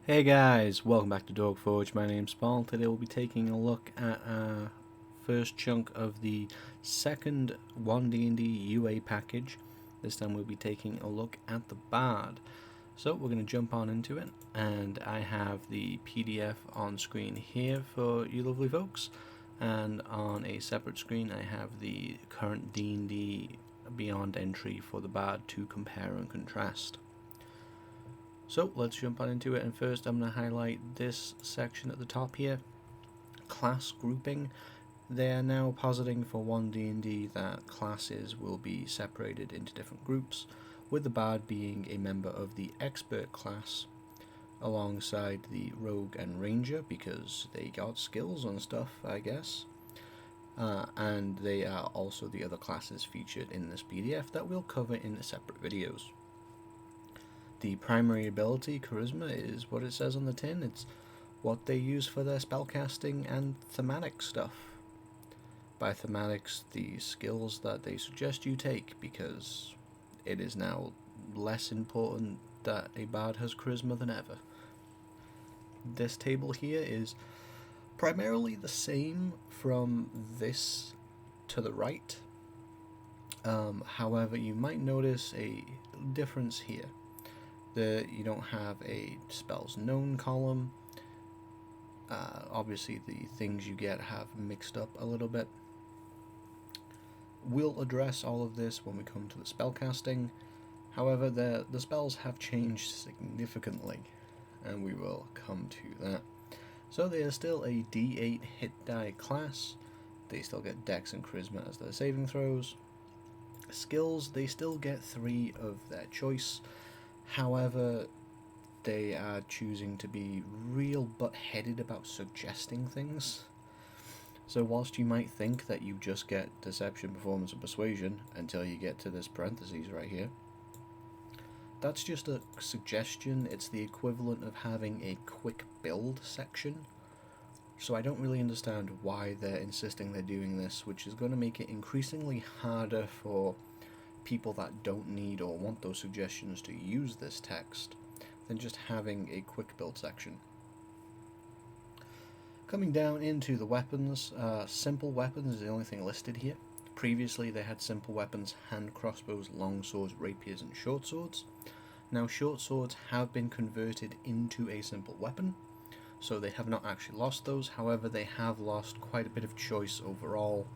Hey guys, welcome back to Dog Forge. My name's Paul. Today we'll be taking a look at our first chunk of the second 1D&D UA package. This time we'll be taking a look at the Bard. So we're going to jump on into it, and I have the PDF on screen here for you lovely folks, and on a separate screen I have the current D&D Beyond entry for the Bard to compare and contrast. So let's jump on into it, and first I'm going to highlight this section at the top here, class grouping. They are now positing for 1D&D that classes will be separated into different groups, with the Bard being a member of the Expert class alongside the Rogue and Ranger because they got skills and stuff, I guess. And they are also the other classes featured in this PDF that we'll cover in separate videos. The primary ability, Charisma, is what it says on the tin. It's what they use for their spellcasting and thematic stuff. By thematics, the skills that they suggest you take, because it is now less important that a bard has charisma than ever. This table here is primarily the same from this to the right. However, you might notice a difference here. You don't have a spells known column. Obviously the things you get have mixed up a little bit. We'll address all of this when we come to the spellcasting. However, the spells have changed significantly, and we will come to that. So they are still a D8 hit die class. They still get Dex and Charisma as their saving throws. Skills, they still get 3 of their choice. However, they are choosing to be real butt-headed about suggesting things. So whilst you might think that you just get Deception, Performance, and Persuasion until you get to this parentheses right here, that's just a suggestion. It's the equivalent of having a quick build section. So I don't really understand why they're insisting they're doing this, which is going to make it increasingly harder for people that don't need or want those suggestions to use this text than just having a quick build section. Coming down into the weapons, simple weapons is the only thing listed here. Previously they had simple weapons, hand crossbows, long swords, rapiers, and short swords. Now short swords have been converted into a simple weapon, so they have not actually lost those. However, they have lost quite a bit of choice overall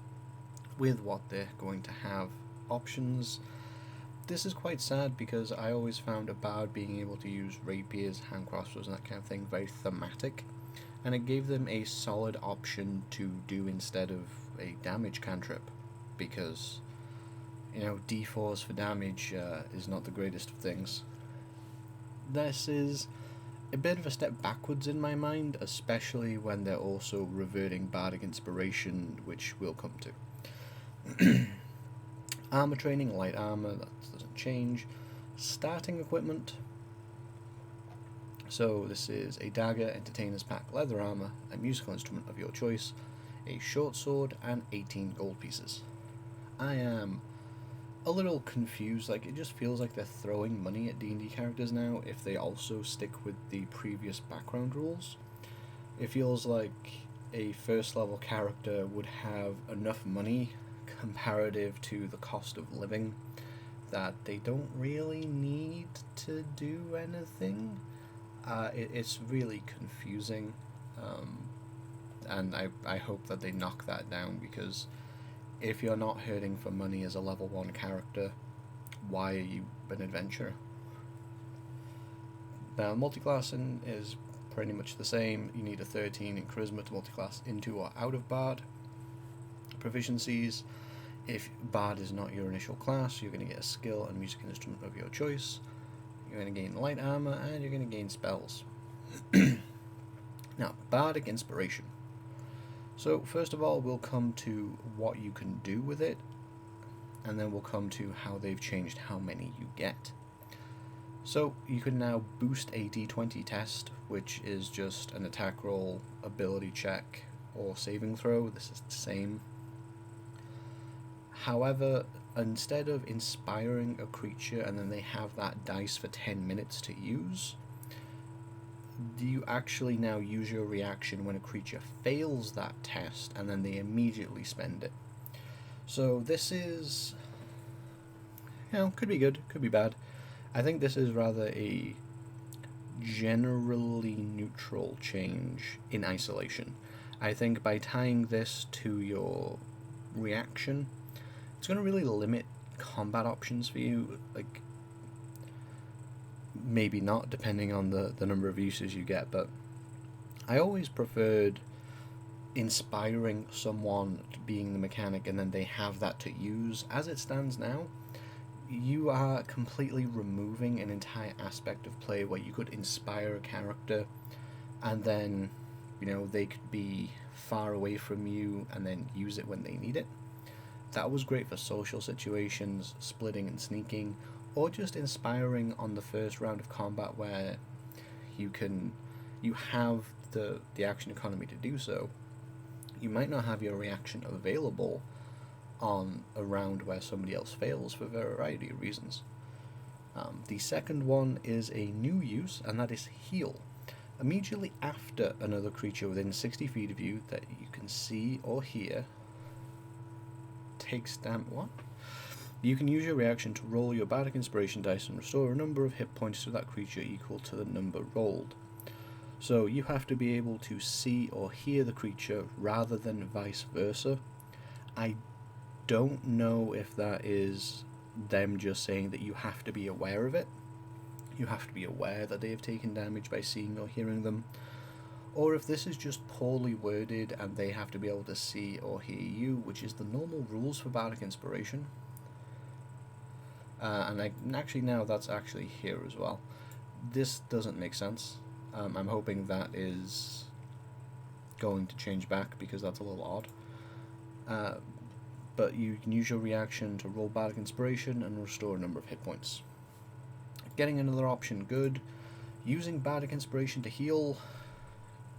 with what they're going to have options. This is quite sad because I always found a bard being able to use rapiers, hand crossbows, and that kind of thing very thematic, and it gave them a solid option to do instead of a damage cantrip, because d4s for damage is not the greatest of things. This is a bit of a step backwards in my mind, especially when they're also reverting bardic inspiration, which we'll come to. Armor training, light armor, that doesn't change. Starting equipment. So this is a dagger, entertainer's pack, leather armor, a musical instrument of your choice, a short sword, and 18 gold pieces. I am a little confused. Like, it just feels like they're throwing money at D&D characters now if they also stick with the previous background rules. It feels like a first level character would have enough money comparative to the cost of living that they don't really need to do anything. It's really confusing, and I hope that they knock that down, because if you're not hurting for money as a level 1 character, why are you an adventurer? Now, multiclassing is pretty much the same. You need a 13 in Charisma to multiclass into or out of Bard. Proficiencies: if Bard is not your initial class, you're going to get a skill and music instrument of your choice. You're going to gain light armor, and you're going to gain spells. Now, bardic inspiration. So first of all, we'll come to what you can do with it, and then we'll come to how they've changed how many you get. So you can now boost a d20 test, which is just an attack roll, ability check, or saving throw. This is the same. However, instead of inspiring a creature and then they have that dice for 10 minutes to use, you actually now use your reaction when a creature fails that test, and then they immediately spend it. So this is, could be good, could be bad. I think this is rather a generally neutral change in isolation. I think by tying this to your reaction, it's going to really limit combat options for you. Like, maybe not, depending on the number of uses you get, but I always preferred inspiring someone being the mechanic and then they have that to use. As it stands now, you are completely removing an entire aspect of play where you could inspire a character and then, they could be far away from you and then use it when they need it. That was great for social situations, splitting and sneaking, or just inspiring on the first round of combat where you have the action economy to do so. You might not have your reaction available on a round where somebody else fails for a variety of reasons. The second one is a new use, and that is heal. Immediately after another creature within 60 feet of you that you can see or hear takes damage. What? You can use your reaction to roll your Bardic Inspiration dice and restore a number of hit points to that creature equal to the number rolled. So you have to be able to see or hear the creature rather than vice versa. I don't know if that is them just saying that you have to be aware of it. You have to be aware that they have taken damage by seeing or hearing them. Or if this is just poorly worded and they have to be able to see or hear you, which is the normal rules for Bardic Inspiration. And actually now that's actually here as well. This doesn't make sense. I'm hoping that is going to change back because that's a little odd. But you can use your reaction to roll Bardic Inspiration and restore a number of hit points. Getting another option, good. Using Bardic Inspiration to heal,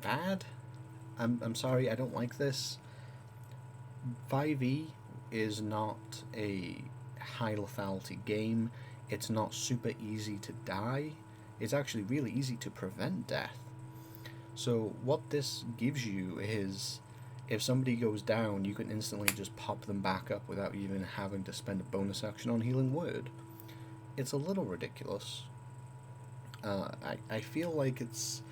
bad. I'm sorry, I don't like this. 5e is not a high lethality game. It's not super easy to die. It's actually really easy to prevent death. So what this gives you is, if somebody goes down, you can instantly just pop them back up without even having to spend a bonus action on Healing Word. It's a little ridiculous. I feel like it's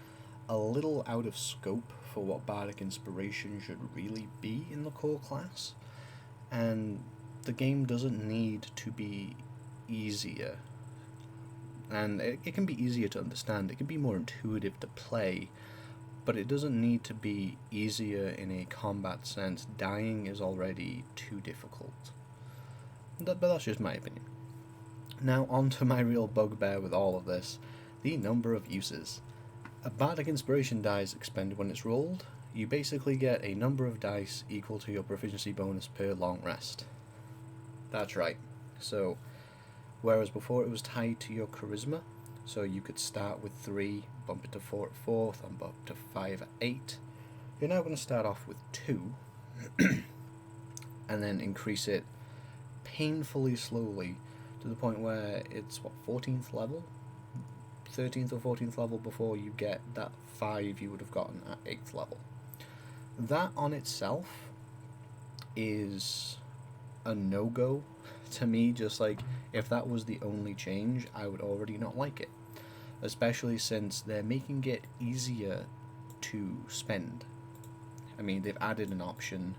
a little out of scope for what Bardic Inspiration should really be in the core class, and the game doesn't need to be easier. And it can be easier to understand, it can be more intuitive to play, but it doesn't need to be easier in a combat sense. Dying is already too difficult. But that's just my opinion. Now on to my real bugbear with all of this, the number of uses. A Bardic Inspiration die is expended when it's rolled. You basically get a number of dice equal to your Proficiency bonus per long rest. That's right. So, whereas before it was tied to your Charisma, so you could start with 3, bump it to 4 at 4th, and bump to 5 at 8. You're now going to start off with 2, and then increase it painfully slowly to the point where it's, 14th level? 13th or 14th level before you get that 5 you would have gotten at 8th level. That on itself is a no-go to me. Just like, if that was the only change, I would already not like it. Especially since they're making it easier to spend. I mean, they've added an option.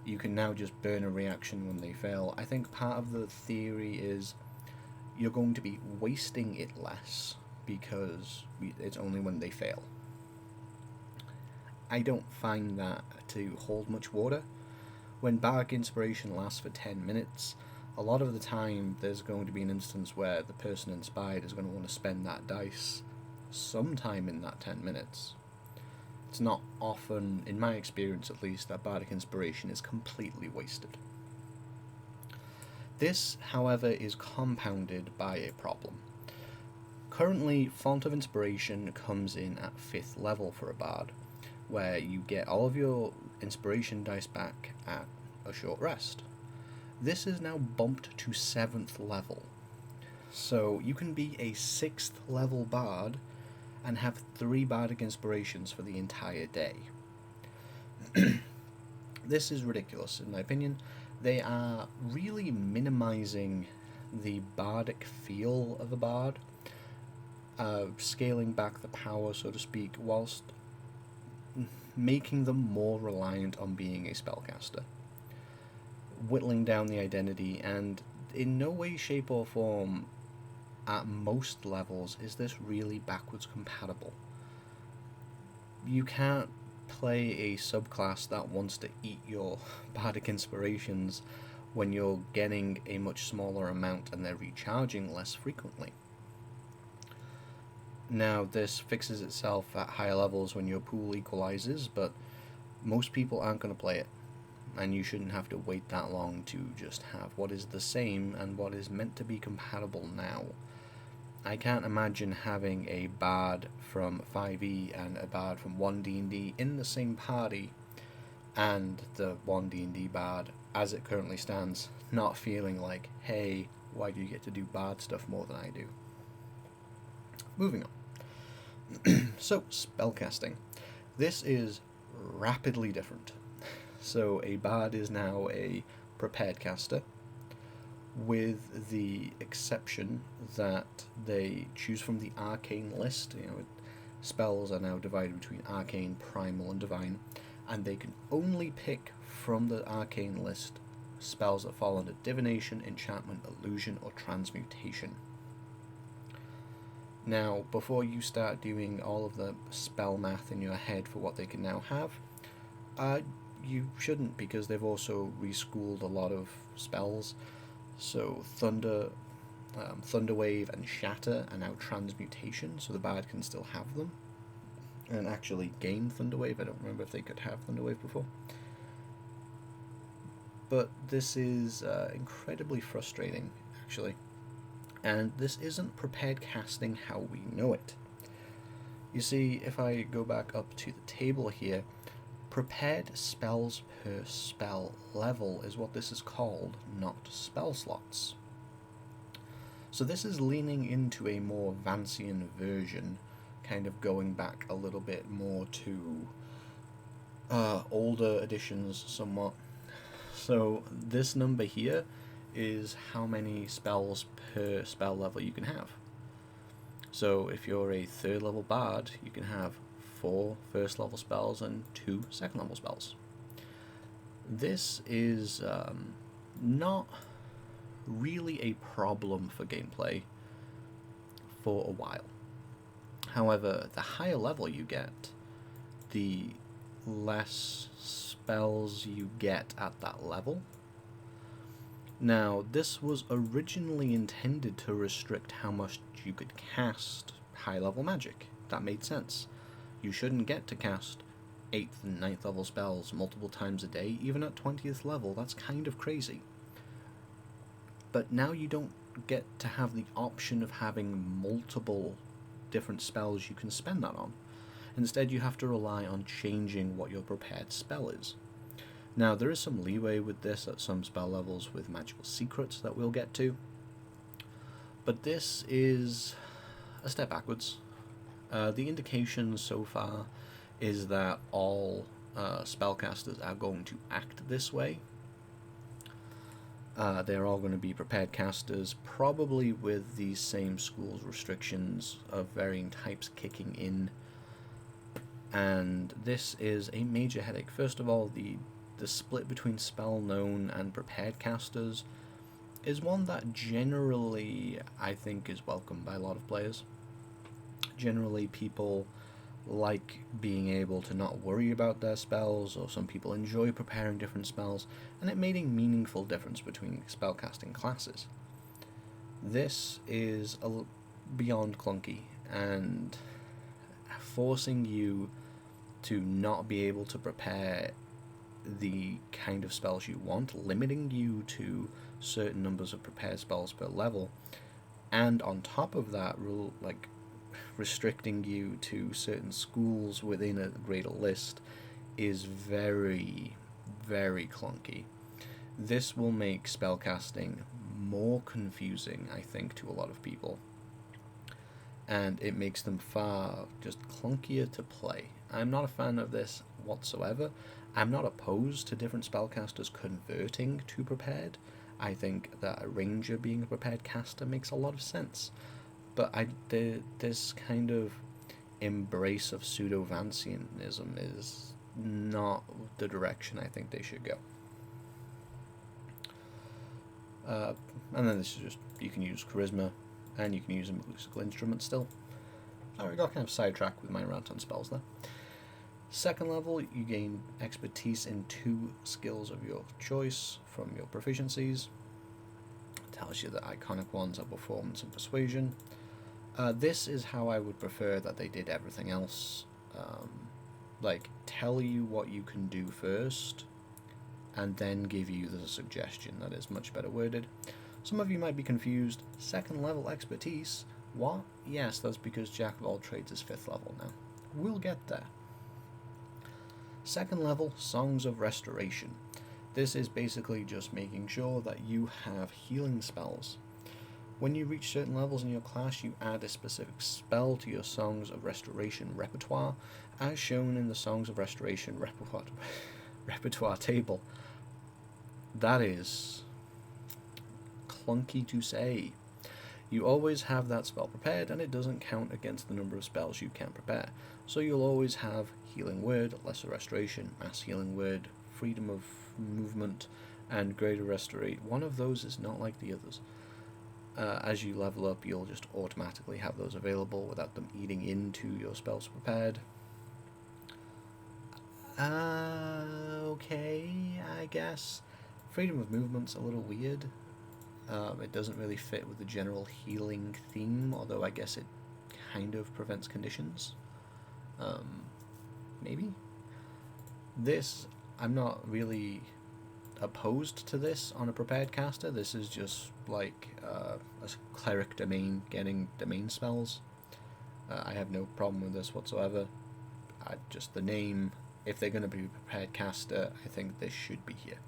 You can now just burn a reaction when they fail. I think part of the theory is you're going to be wasting it less because it's only when they fail. I don't find that to hold much water. When Bardic Inspiration lasts for 10 minutes, a lot of the time there's going to be an instance where the person inspired is going to want to spend that dice sometime in that 10 minutes. It's not often, in my experience at least, that Bardic Inspiration is completely wasted. This, however, is compounded by a problem. Currently, Font of Inspiration comes in at 5th level for a bard, where you get all of your inspiration dice back at a short rest. This is now bumped to 7th level. So you can be a 6th level bard and have 3 bardic inspirations for the entire day. This is ridiculous, in my opinion. They are really minimizing the bardic feel of a bard, scaling back the power, so to speak, whilst making them more reliant on being a spellcaster, whittling down the identity, and in no way, shape, or form, at most levels, is this really backwards compatible. You can't play a subclass that wants to eat your bardic inspirations when you're getting a much smaller amount and they're recharging less frequently. Now, this fixes itself at higher levels when your pool equalizes, but most people aren't going to play it, and you shouldn't have to wait that long to just have what is the same and what is meant to be compatible now. I can't imagine having a bard from 5e and a bard from 1D&D in the same party, and the 1D&D bard, as it currently stands, not feeling like, hey, why do you get to do bard stuff more than I do? Moving on. So, spellcasting. This is rapidly different. So, a bard is now a prepared caster, with the exception that they choose from the arcane list. Spells are now divided between arcane, primal, and divine, and they can only pick from the arcane list spells that fall under divination, enchantment, illusion, or transmutation. Now, before you start doing all of the spell math in your head for what they can now have, you shouldn't, because they've also reschooled a lot of spells. So Thunder Wave and Shatter are now transmutation, so the bard can still have them and actually gain Thunder Wave. I don't remember if they could have Thunder Wave before. But this is incredibly frustrating, actually. And this isn't prepared casting how we know it. You see, if I go back up to the table here, prepared spells per spell level is what this is called, not spell slots. So this is leaning into a more Vancian version, kind of going back a little bit more to older editions somewhat. So this number here is how many spells per spell level you can have. So if you're a 3rd level bard, you can have 4 first level spells and 2 second level spells. This is not really a problem for gameplay for a while. However, the higher level you get, the less spells you get at that level. Now, this was originally intended to restrict how much you could cast high-level magic. That made sense. You shouldn't get to cast 8th and 9th level spells multiple times a day, even at 20th level. That's kind of crazy. But now you don't get to have the option of having multiple different spells you can spend that on. Instead, you have to rely on changing what your prepared spell is. Now, there is some leeway with this at some spell levels with magical secrets that we'll get to, but this is a step backwards. The indication so far is that all spellcasters are going to act this way. They're all going to be prepared casters, probably with these same schools restrictions of varying types kicking in, and this is a major headache. First of all, the split between spell known and prepared casters is one that generally I think is welcomed by a lot of players. Generally, people like being able to not worry about their spells, or some people enjoy preparing different spells, and it made a meaningful difference between spellcasting classes. This is beyond clunky, and forcing you to not be able to prepare the kind of spells you want, limiting you to certain numbers of prepared spells per level, and on top of that, restricting you to certain schools within a greater list is very, very clunky. This will make spellcasting more confusing, I think, to a lot of people. and it makes them far just clunkier to play. I'm not a fan of this whatsoever. I'm not opposed to different spellcasters converting to prepared. I think that a ranger being a prepared caster makes a lot of sense. But this kind of embrace of pseudo-Vancianism is not the direction I think they should go. And then this is just, you can use charisma, and you can use a musical instrument still. Sorry, I got kind of sidetracked with my rant on spells there. Second level, you gain expertise in 2 skills of your choice from your proficiencies. It tells you the iconic ones are performance and persuasion. This is how I would prefer that they did everything else. Like, tell you what you can do first, and then give you the suggestion. That is much better worded. Some of you might be confused. Second level expertise? What? Yes, that's because Jack of all trades is 5th level now. We'll get there. Second level, Songs of Restoration. This is basically just making sure that you have healing spells. When you reach certain levels in your class, you add a specific spell to your Songs of Restoration repertoire, as shown in the Songs of Restoration repertoire table. That is clunky to say. You always have that spell prepared, and it doesn't count against the number of spells you can prepare. So you'll always have Healing Word, Lesser Restoration, Mass Healing Word, Freedom of Movement, and Greater Restoration. One of those is not like the others. As you level up, you'll just automatically have those available without them eating into your spells prepared. Okay, I guess. Freedom of Movement's a little weird. It doesn't really fit with the general healing theme, although I guess it kind of prevents conditions. Maybe? This, I'm not really opposed to this on a prepared caster. This is just like a cleric domain getting domain spells. I have no problem with this whatsoever. Just the name, if they're going to be a prepared caster, I think this should be here.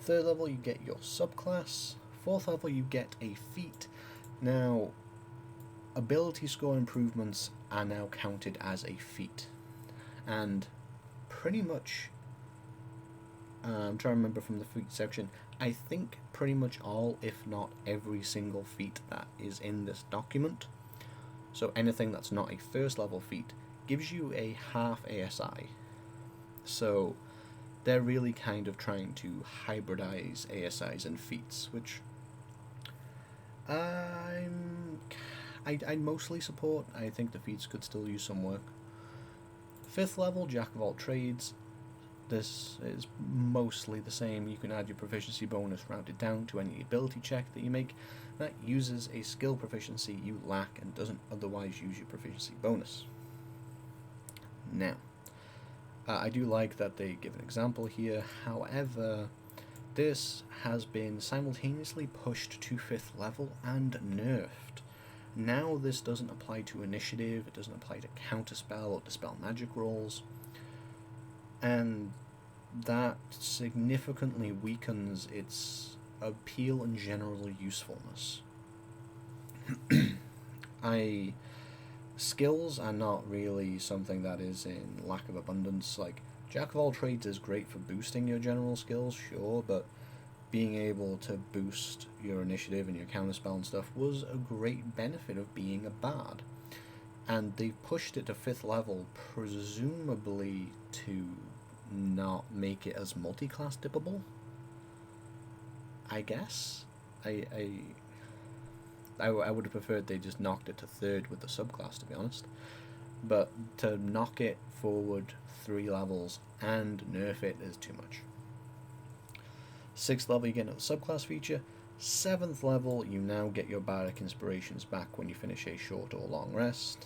Third level, you get your subclass. Fourth level, you get a feat. Now, ability score improvements are now counted as a feat. And pretty much, I'm trying to remember from the feat section, I think pretty much all, if not every single feat that is in this document, so anything that's not a first level feat, gives you a half ASI. So they're really kind of trying to hybridize ASIs and feats, which I mostly support. I think the feats could still use some work. 5th level, Jack of all trades. This is mostly the same. You can add your proficiency bonus rounded down to any ability check that you make that uses a skill proficiency you lack and doesn't otherwise use your proficiency bonus. Now, I do like that they give an example here. However, this has been simultaneously pushed to 5th level and nerfed. Now this doesn't apply to initiative, it doesn't apply to counterspell or dispel magic rolls, and that significantly weakens its appeal and general usefulness. Skills are not really something that is in lack of abundance. Like, Jack of all trades is great for boosting your general skills, sure, but being able to boost your initiative and your counterspell and stuff was a great benefit of being a bard. And they've pushed it to 5th level, presumably to not make it as multi-class dippable, I guess. I would have preferred they just knocked it to 3rd with the subclass, to be honest. But to knock it forward 3 levels and nerf it is too much. 6th level, you get another subclass feature. 7th level, you now get your bardic inspirations back when you finish a short or long rest.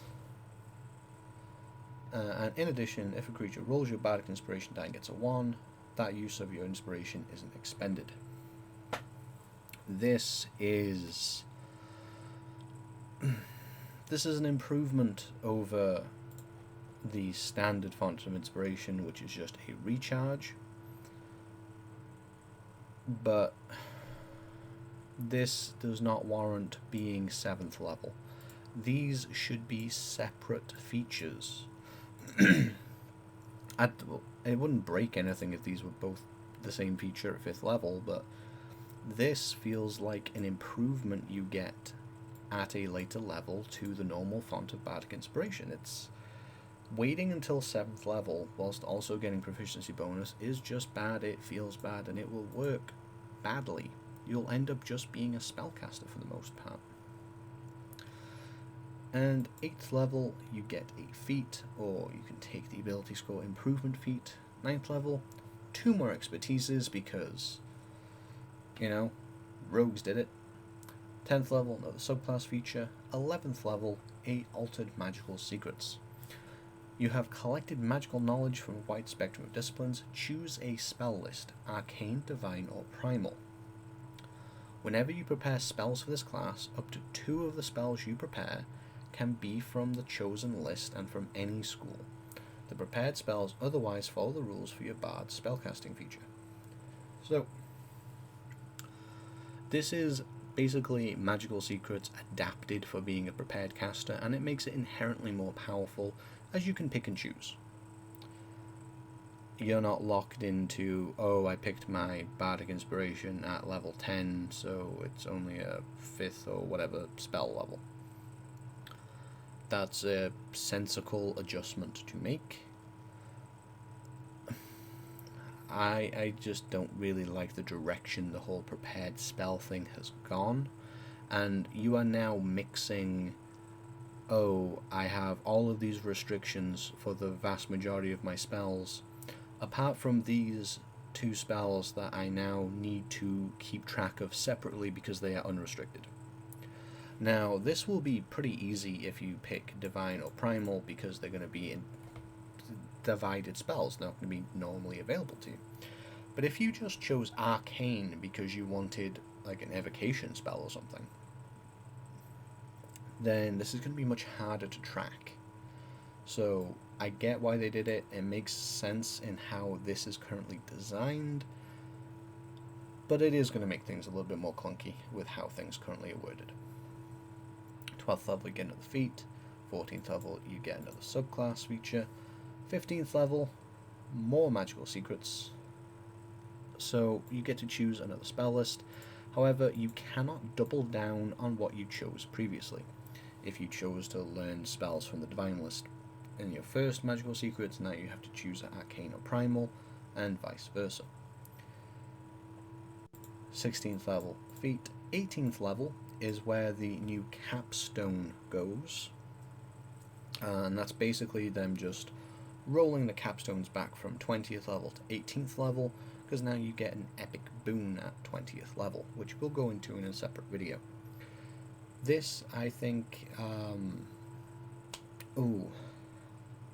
And in addition, if a creature rolls your bardic inspiration die and gets a 1, that use of your inspiration isn't expended. This is an improvement over the standard font of inspiration, which is just a recharge. But this does not warrant being 7th level. These should be separate features. It wouldn't break anything if these were both the same feature at 5th level, but this feels like an improvement you get at a later level to the normal font of Bardic Inspiration. It's waiting until 7th level whilst also getting proficiency bonus is just bad, it feels bad, and it will work badly. You'll end up just being a spellcaster for the most part. And 8th level, you get a feat, or you can take the ability score improvement feat. 9th level, 2 more expertises because, you know, rogues did it. 10th level, another subclass feature. 11th level, 8 altered magical secrets. You have collected magical knowledge from a wide spectrum of disciplines. Choose a spell list, arcane, divine, or primal. Whenever you prepare spells for this class, up to 2 of the spells you prepare can be from the chosen list and from any school. The prepared spells otherwise follow the rules for your Bard's spellcasting feature. So, this is basically magical secrets adapted for being a prepared caster, and it makes it inherently more powerful as you can pick and choose. You're not locked into, oh, I picked my Bardic Inspiration at level 10, so it's only a 5th or whatever spell level. That's a sensible adjustment to make. I just don't really like the direction the whole prepared spell thing has gone, and you are now mixing, oh, I have all of these restrictions for the vast majority of my spells, apart from these 2 spells that I now need to keep track of separately because they are unrestricted. Now, this will be pretty easy if you pick Divine or Primal because they're going to be in divided spells, not going to be normally available to you. But if you just chose Arcane because you wanted like an evocation spell or something, then this is going to be much harder to track. So I get why they did it. It makes sense in how this is currently designed, but it is going to make things a little bit more clunky with how things currently are worded. 12th level, you get another feat. 14th level, you get another subclass feature. 15th level, more magical secrets. So you get to choose another spell list. However, you cannot double down on what you chose previously. If you chose to learn spells from the Divine list in your first magical secrets, now you have to choose an Arcane or Primal, and vice versa. 16th level, feat. 18th level is where the new capstone goes, and that's basically them just rolling the capstones back from 20th level to 18th level, because now you get an epic boon at 20th level, which we'll go into in a separate video. This, I think,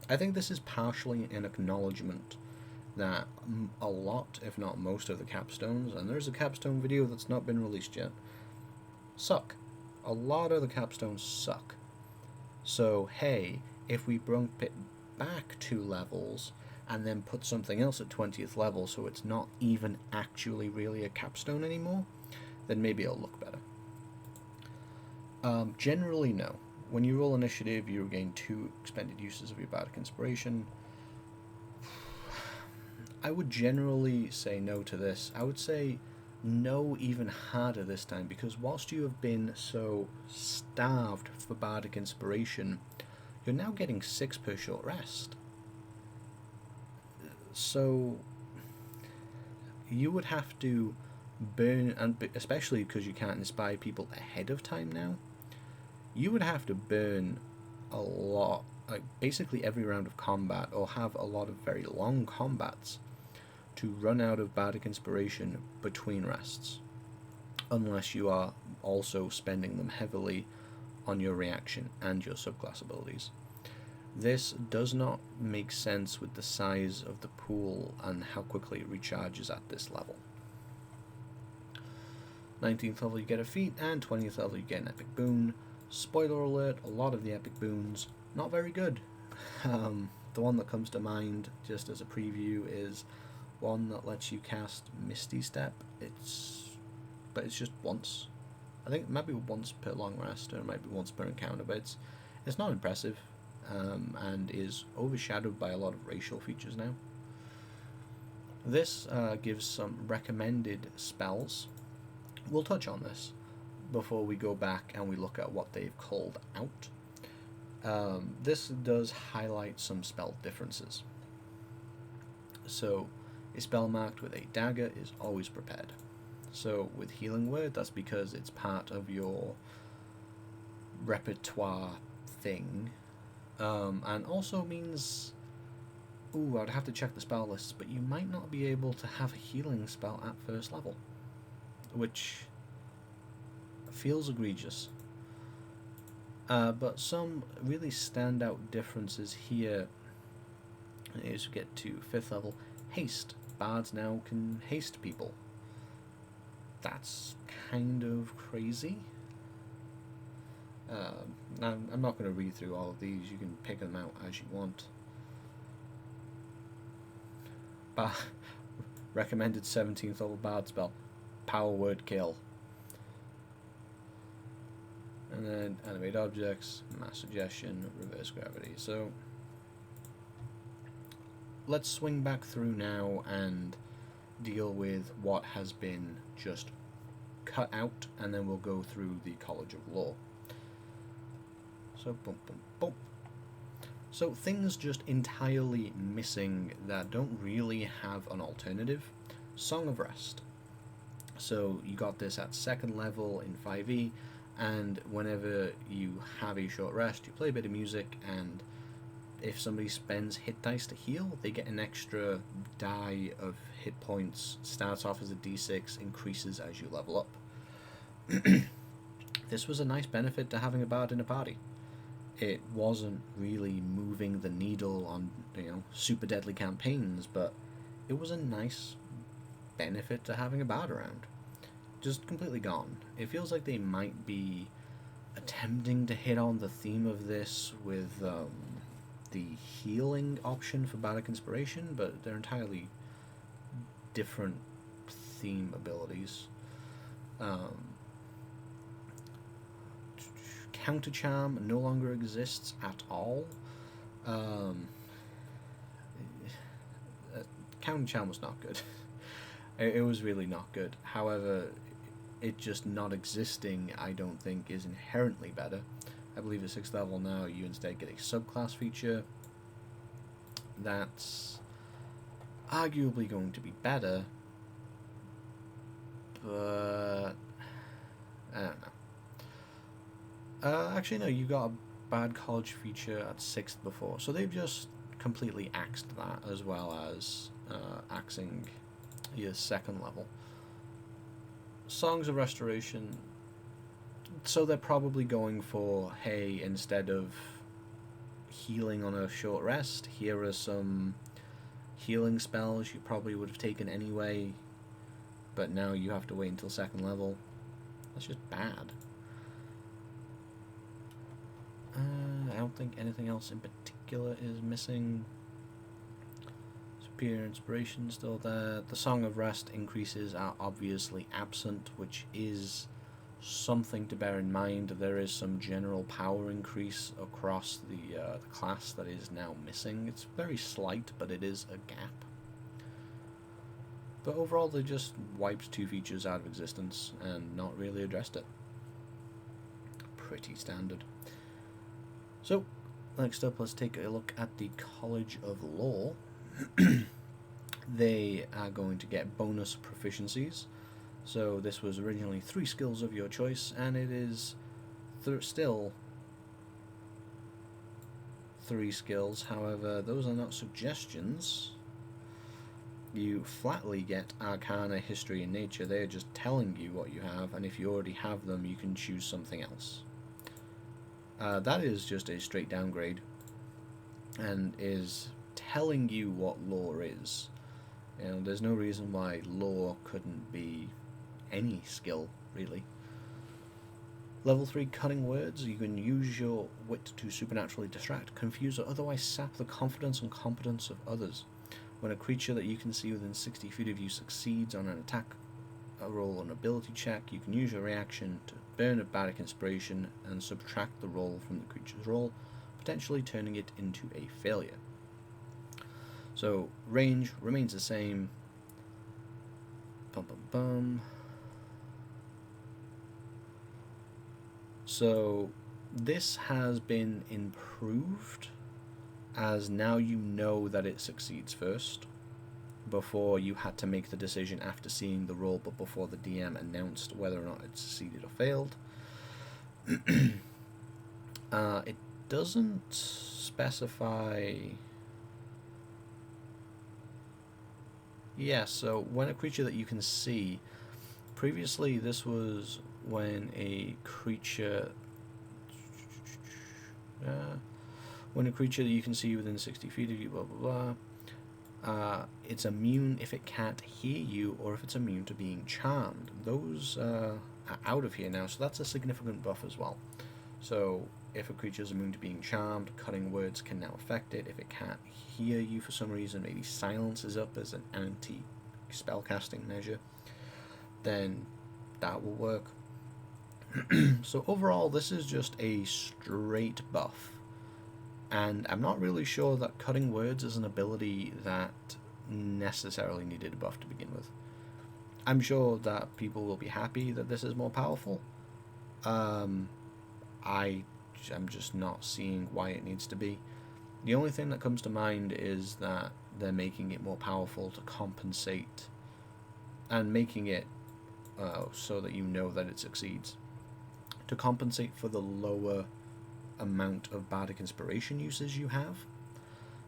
I think this is partially an acknowledgement that a lot, if not most of the capstones, and there's a capstone video that's not been released yet, suck. A lot of the capstones suck. So, hey, if we bump it back 2 levels and then put something else at 20th level so it's not even actually really a capstone anymore, then maybe it'll look better. Generally, no. When you roll initiative, you regain 2 expended uses of your Bardic Inspiration. I would generally say no to this. I would say no even harder this time, because whilst you have been so starved for Bardic Inspiration, you're now getting 6 per short rest. So you would have to burn, and especially because you can't inspire people ahead of time now, you would have to burn a lot, like basically every round of combat, or have a lot of very long combats to run out of Bardic Inspiration between rests, unless you are also spending them heavily on your reaction and your subclass abilities. This does not make sense with the size of the pool and how quickly it recharges at this level. 19th level you get a feat, and 20th level you get an epic boon. Spoiler alert, a lot of the epic boons, not very good. The one that comes to mind, just as a preview, is one that lets you cast Misty Step. It's but it's just once. I think it might be once per long rest, or it might be once per encounter, but it's not impressive, and is overshadowed by a lot of racial features now. This gives some recommended spells. We'll touch on this before we go back and we look at what they've called out. This does highlight some spell differences. So, a spell marked with a dagger is always prepared. So, with Healing Word, that's because it's part of your repertoire thing, and also means, I'd have to check the spell lists, but you might not be able to have a healing spell at first level, which feels egregious. But some really standout differences here as we get to 5th level. Haste. Bards now can haste people. That's kind of crazy. I'm not going to read through all of these. You can pick them out as you want. Recommended 17th level Bard spell. Power Word Kill. And then Animate Objects, Mass Suggestion, Reverse Gravity. So let's swing back through now and deal with what has been just cut out, and then we'll go through the College of Law. So boom, boom, boom. So things just entirely missing that don't really have an alternative. Song of Rest. So you got this at 2nd level in 5e, and whenever you have a short rest, you play a bit of music, and if somebody spends hit dice to heal, they get an extra die of hit points. Starts off as a d6, increases as you level up. This was a nice benefit to having a bard in a party. It wasn't really moving the needle on, super deadly campaigns, but it was a nice benefit to having a bard around. Just completely gone. It feels like they might be attempting to hit on the theme of this with the healing option for Bardic Inspiration, but they're entirely different theme abilities. Counter Charm no longer exists at all. Counter Charm was not good. It was really not good. However, it just not existing, I don't think, is inherently better. I believe at 6th level now, you instead get a subclass feature that's arguably going to be better, but I don't know. Actually, no, you got a bad college feature at 6th before, so they've just completely axed that, as well as axing your 2nd level. Songs of Restoration, so they're probably going for, hey, instead of healing on a short rest, here are some healing spells you probably would have taken anyway, but now you have to wait until 2nd level. That's just bad. I don't think anything else in particular is missing. Superior Inspiration still there. The Song of Rest increases are obviously absent, which is something to bear in mind. There is some general power increase across the class that is now missing. It's very slight, but it is a gap. But overall, they just wiped 2 features out of existence and not really addressed it. Pretty standard. So, next up, let's take a look at the College of Law. They are going to get bonus proficiencies. So this was originally 3 skills of your choice, and it is still 3 skills. However, those are not suggestions. You flatly get Arcana, History, and Nature. They are just telling you what you have, and if you already have them, you can choose something else. That is just a straight downgrade, and is telling you what law is. There's no reason why law couldn't be any skill, really. Level 3 Cunning Words. You can use your wit to supernaturally distract, confuse, or otherwise sap the confidence and competence of others. When a creature that you can see within 60 feet of you succeeds on an attack roll an ability check, you can use your reaction to burn a bardic inspiration and subtract the roll from the creature's roll, potentially turning it into a failure. So range remains the same. Bum, bum, bum. So this has been improved, as now you know that it succeeds first. Before, you had to make the decision after seeing the roll, but before the DM announced whether or not it succeeded or failed. It doesn't specify... Yeah, so when a creature that you can see... Previously, this was when a creature... when a creature that you can see within 60 feet of you, blah blah blah, it's immune if it can't hear you or if it's immune to being charmed. Those are out of here now, so that's a significant buff as well. So if a creature is immune to being charmed, cutting words can now affect it. If it can't hear you for some reason, maybe silence is up as an anti-spellcasting measure, then that will work. So overall, this is just a straight buff. And I'm not really sure that cutting words is an ability that necessarily needed a buff to begin with. I'm sure that people will be happy that this is more powerful. I'm just not seeing why it needs to be. The only thing that comes to mind is that they're making it more powerful to compensate, and making it so that you know that it succeeds, to compensate for the lower amount of bardic inspiration uses you have.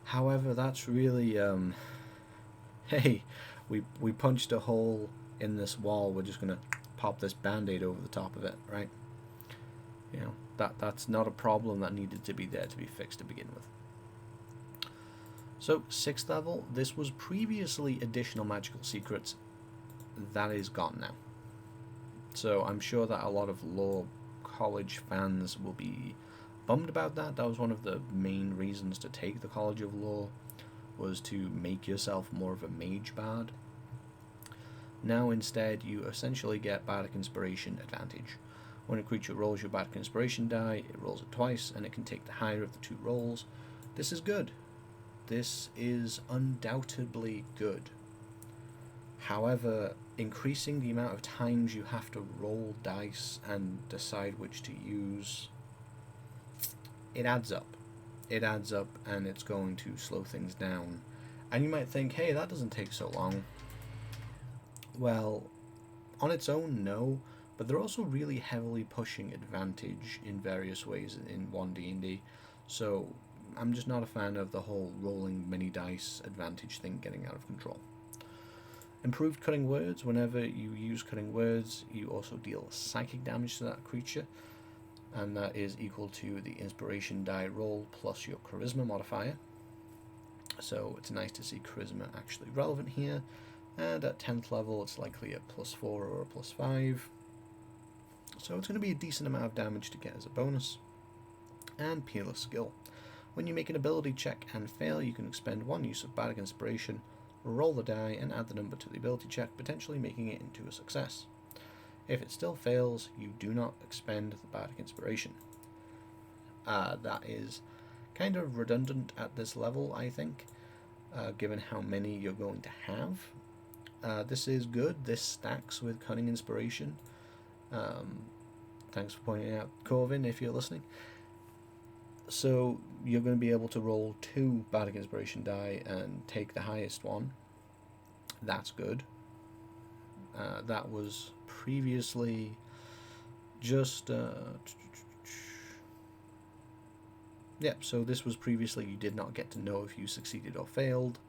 However, that's really hey, we punched a hole in this wall, we're just gonna pop this band-aid over the top of it, right? You know, that's not a problem that needed to be there to be fixed to begin with. So 6th level, this was previously additional magical secrets. That is gone now. So I'm sure that a lot of Lore College fans will be bummed about that. That was one of the main reasons to take the College of Lore, was to make yourself more of a mage bard. Now instead you essentially get bardic inspiration advantage. When a creature rolls your bardic inspiration die, it rolls it twice and it can take the higher of the 2 rolls. This is good. This is undoubtedly good. However, increasing the amount of times you have to roll dice and decide which to use, it adds up. It adds up, and it's going to slow things down. And you might think, hey, that doesn't take so long. Well, on its own, no, but they're also really heavily pushing advantage in various ways in 1D&D, so I'm just not a fan of the whole rolling mini dice advantage thing getting out of control. Improved cutting words. Whenever you use cutting words, you also deal psychic damage to that creature, and that is equal to the inspiration die roll plus your charisma modifier. So it's nice to see charisma actually relevant here, and at 10th level it's likely a +4 or a +5, so it's going to be a decent amount of damage to get as a bonus. And peerless skill. When you make an ability check and fail, you can expend 1 use of bardic inspiration, roll the die and add the number to the ability check, potentially making it into a success. If it still fails, you do not expend the bardic inspiration. That is kind of redundant at this level, I think, given how many you're going to have. This is good. This stacks with cunning inspiration. Thanks for pointing out, Corvin, if you're listening. So you're going to be able to roll 2 bardic inspiration die and take the highest one. That's good. That was previously just so this was previously you did not get to know if you succeeded or failed,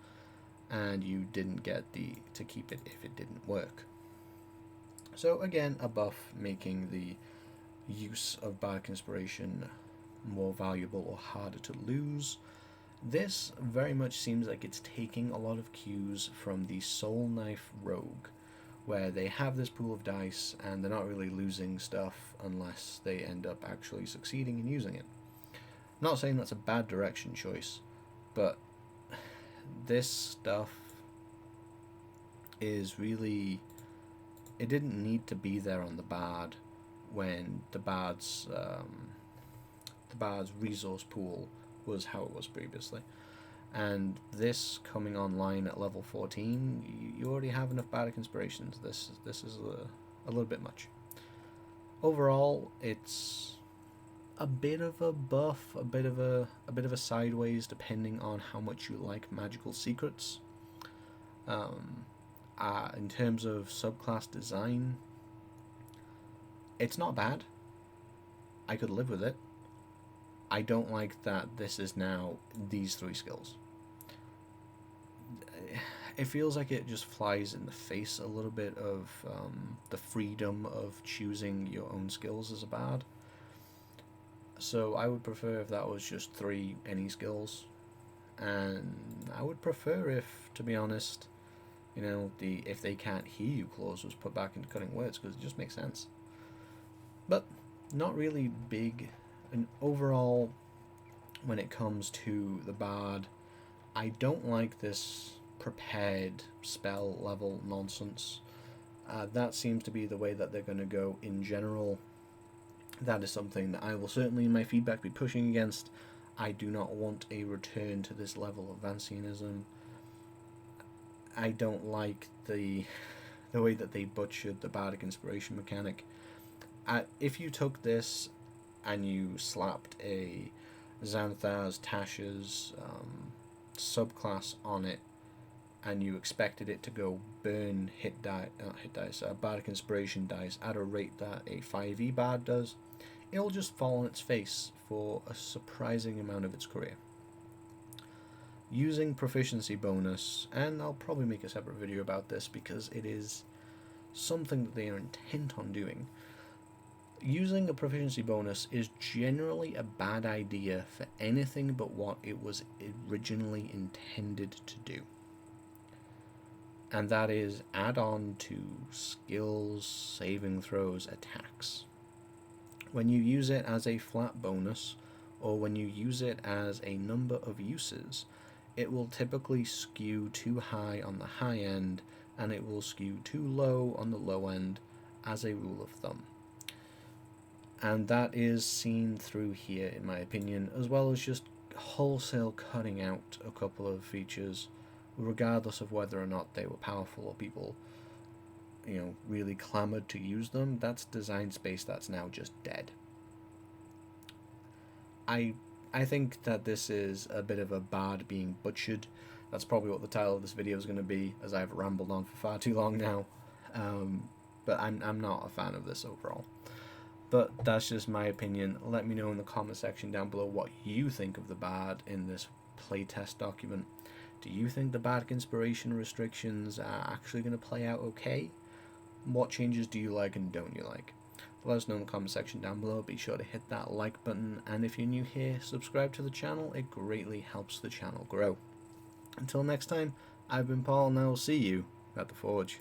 and you didn't get to keep it if it didn't work. So again, a buff making the use of bardic inspiration more valuable or harder to lose. This very much seems like it's taking a lot of cues from the Soul Knife Rogue, where they have this pool of dice and they're not really losing stuff unless they end up actually succeeding in using it. I'm not saying that's a bad direction choice, but this stuff is really it didn't need to be there on the Bard when the Bard's resource pool was how it was previously. And this coming online at level 14, you already have enough bardic inspirations. This is a little bit much. Overall, it's a bit of a buff, a bit of a sideways, depending on how much you like magical secrets. In terms of subclass design, it's not bad. I could live with it. I don't like that this is now these 3 skills. It feels like it just flies in the face a little bit of the freedom of choosing your own skills as a bard. So I would prefer if that was just 3 any skills, and I would prefer if, to be honest, if they can't hear you clause was put back into cutting words, because it just makes sense. But not really big. And overall, when it comes to the bard, I don't like this prepared spell level nonsense. That seems to be the way that they're going to go in general. That is something that I will certainly in my feedback be pushing against. I do not want a return to this level of Vancianism. I don't like the way that they butchered the bardic inspiration mechanic. If you took this and you slapped a Xanathar's Tasha's subclass on it, and you expected it to go burn bardic inspiration dice at a rate that a 5e bard does, it'll just fall on its face for a surprising amount of its career. Using Proficiency Bonus, and I'll probably make a separate video about this because it is something that they are intent on doing. Using a Proficiency Bonus is generally a bad idea for anything but what it was originally intended to do. And that is add on to skills, saving throws, attacks. When you use it as a flat bonus, or when you use it as a number of uses, it will typically skew too high on the high end, and it will skew too low on the low end, as a rule of thumb. And that is seen through here, in my opinion, as well as just wholesale cutting out a couple of features, regardless of whether or not they were powerful or people, really clamored to use them. That's design space that's now just dead. I think that this is a bit of a bard being butchered. That's probably what the title of this video is going to be, as I've rambled on for far too long now. But I'm not a fan of this overall. But that's just my opinion. Let me know in the comment section down below what you think of the bard in this playtest document. Do you think the bardic inspiration restrictions are actually going to play out okay? What changes do you like and don't you like? Let us know in the comment section down below. Be sure to hit that like button, and if you're new here, subscribe to the channel. It greatly helps the channel grow. Until next time, I've been Paul, and I will see you at the Forge.